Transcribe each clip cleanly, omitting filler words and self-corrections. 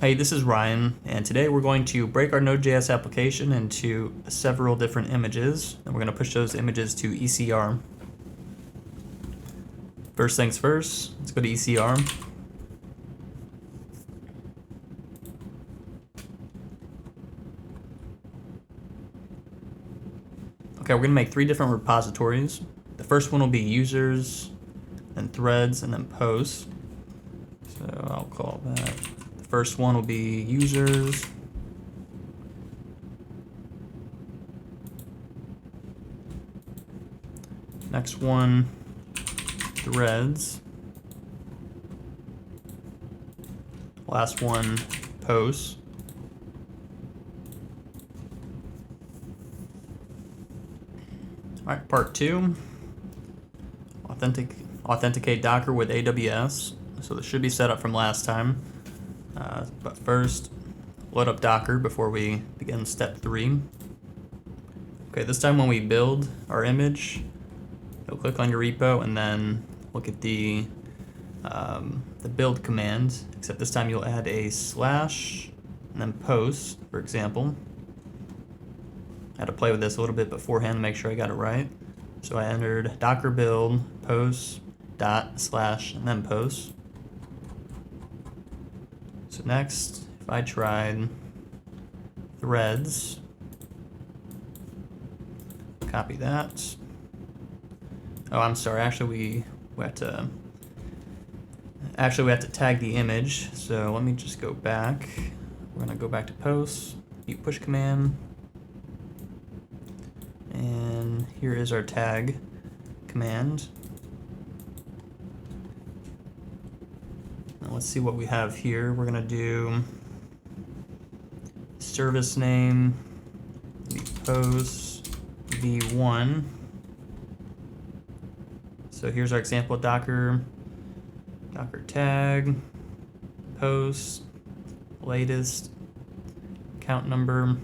Hey, this is Ryan, and today we're going to break our Node.js application into several different images, and we're going to push those images to ECR. First things first, let's go to ECR. Okay, we're going to make three different repositories. The first one will be users, then threads, and then posts. So I'll call that. The first one will be users. Next one, threads. Last one, posts. All right, part two, authenticate Docker with AWS. So this should be set up from last time. But first, load up Docker before we begin step 3. Okay, this time when we build our image, you'll click on your repo and then look at the build command, except this time you'll add a slash and then post, for example. I had to play with this a little bit beforehand to make sure I got it right. So I entered docker build post dot slash and then post. So next, if I tried threads, copy that. Oh, I'm sorry. Actually, we have to tag the image. So let me just go back. We're gonna go back to posts, push command, and here is our tag command. Now let's see what we have here. We're gonna do service name post v1. So here's our example Docker tag, post, latest, count number,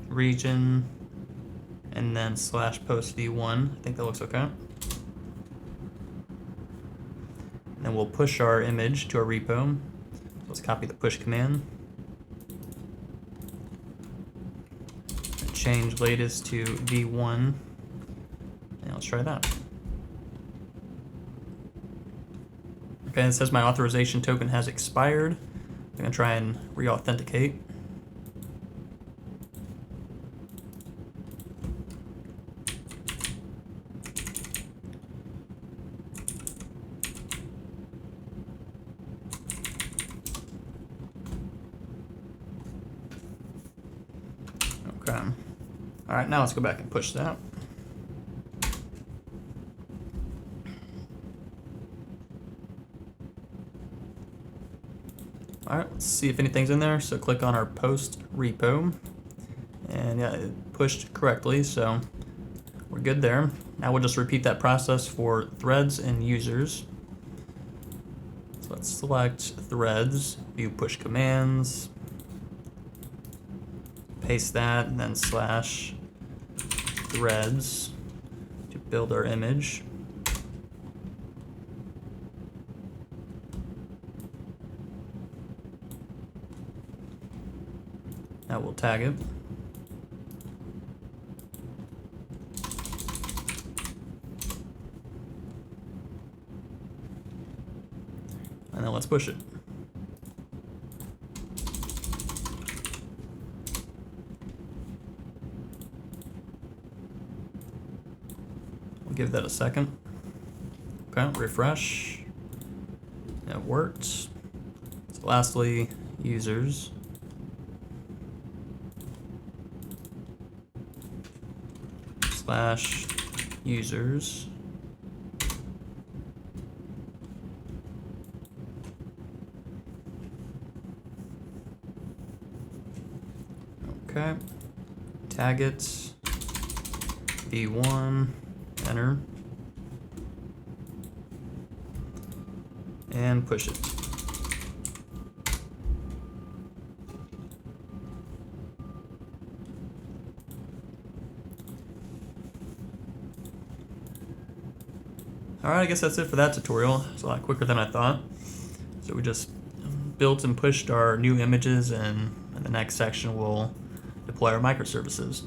region, and then slash post v1. I think that looks okay. And then we'll push our image to our repo. Let's copy the push command. And change latest to v1. And let's try that. Okay, it says my authorization token has expired. I'm gonna try and re-authenticate. Okay. All right, now let's go back and push that. All right, let's see if anything's in there. So click on our post repo, and yeah, it pushed correctly, so we're good there. Now we'll just repeat that process for threads and users. So let's select threads, view push commands, paste that, and then slash threads to build our image. Now we'll tag it. And then let's push it. We'll give that a second. Okay, refresh. It worked. So lastly, users. Slash users. Okay. Tag it. v1. Enter. And push it. Alright, I guess that's it for that tutorial. It's a lot quicker than I thought. So we just built and pushed our new images, and in the next section we'll deploy our microservices.